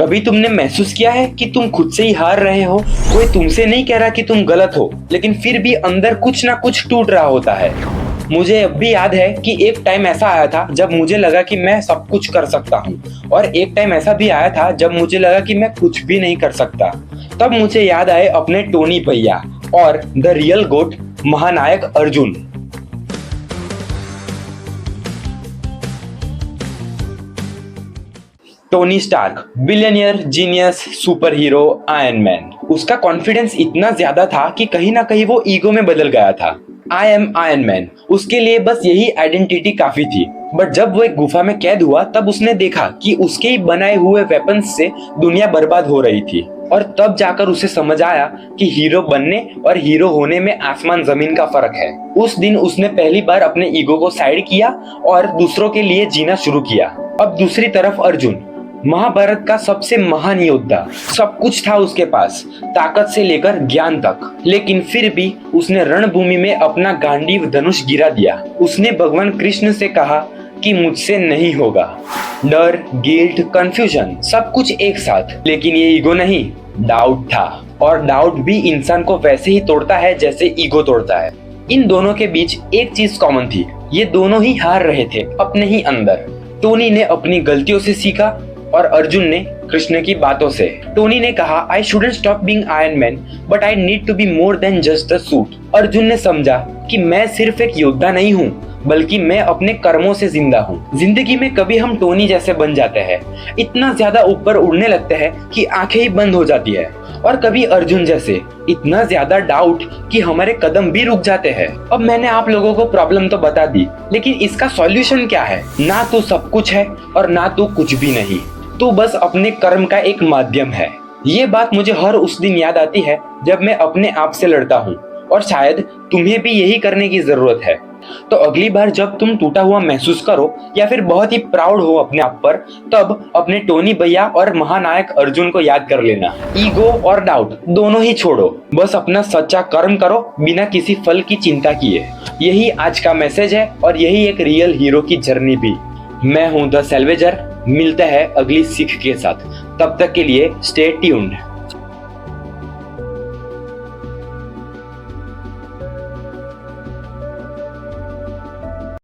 कभी तुमने महसूस किया है कि तुम खुद से ही हार रहे हो? कोई तुमसे नहीं कह रहा कि तुम गलत हो, लेकिन फिर भी अंदर कुछ ना कुछ टूट रहा होता है। मुझे अब भी याद है कि एक टाइम ऐसा आया था जब मुझे लगा कि मैं सब कुछ कर सकता हूँ, और एक टाइम ऐसा भी आया था जब मुझे लगा कि मैं कुछ भी नहीं कर सकता। तब मुझे याद आए अपने टोनी भैया और द रियल गोट महानायक Arjun. Tony Stark, billionaire, genius, superhero, Iron Man. उसका कॉन्फिडेंस इतना ज्यादा था कि कहीं ना कहीं वो ईगो में बदल गया था। आई एम आयरन मैन, उसके लिए बस यही आइडेंटिटी काफी थी। बट जब वो एक गुफा में कैद हुआ तब उसने देखा कि उसके ही बनाए हुए वेपन्स से दुनिया बर्बाद हो रही थी, और तब जाकर उसे समझ आया कि हीरो बनने और हीरो होने में आसमान जमीन का फर्क है। उस दिन उसने पहली बार अपने ईगो को साइड किया और दूसरों के लिए जीना शुरू किया। अब दूसरी तरफ अर्जुन, महाभारत का सबसे महान योद्धा। सब कुछ था उसके पास, ताकत से लेकर ज्ञान तक, लेकिन फिर भी उसने रणभूमि में अपना गांडीव धनुष गिरा दिया। उसने भगवान कृष्ण से कहा कि मुझसे नहीं होगा। डर, गिल्ट, कंफ्यूजन, सब कुछ एक साथ। लेकिन ये ईगो नहीं, डाउट था, और डाउट भी इंसान को वैसे ही तोड़ता है जैसे ईगो तोड़ता है। इन दोनों के बीच एक चीज कॉमन थी, ये दोनों ही हार रहे थे अपने ही अंदर। टोनी ने अपनी गलतियों से सीखा और अर्जुन ने कृष्ण की बातों से। टोनी ने कहा, I shouldn't stop being Iron Man, but I need to be more than just a suit. Arjun ने समझा कि मैं सिर्फ एक योद्धा नहीं हूँ, बल्कि मैं अपने कर्मों से जिंदा हूँ। जिंदगी में कभी हम टोनी जैसे बन जाते हैं, इतना ज्यादा ऊपर उड़ने लगते हैं कि आंखें ही बंद हो जाती है, और कभी अर्जुन जैसे इतना ज्यादा डाउट कि हमारे कदम भी रुक जाते हैं। अब मैंने आप लोगों को प्रॉब्लम तो बता दी, लेकिन इसका सॉल्यूशन क्या है? ना तो सब कुछ है और ना तो कुछ भी नहीं, तो बस अपने कर्म का एक माध्यम है। ये बात मुझे हर उस दिन याद आती है जब मैं अपने आप से लड़ता हूँ, और शायद तुम्हें भी यही करने की जरूरत है। तो अगली बार जब तुम टूटा हुआ महसूस करो या फिर बहुत ही प्राउड हो अपने आप पर, तब अपने टोनी भैया और महानायक अर्जुन को याद कर लेना। ईगो और डाउट दोनों ही छोड़ो, बस अपना सच्चा कर्म करो बिना किसी फल की चिंता किए। यही आज का मैसेज है, और यही एक रियल हीरो की जर्नी भी। मैं हूँ द सैल्वेजर, मिलते हैं अगली सीख के साथ। तब तक के लिए स्टे ट्यून्ड।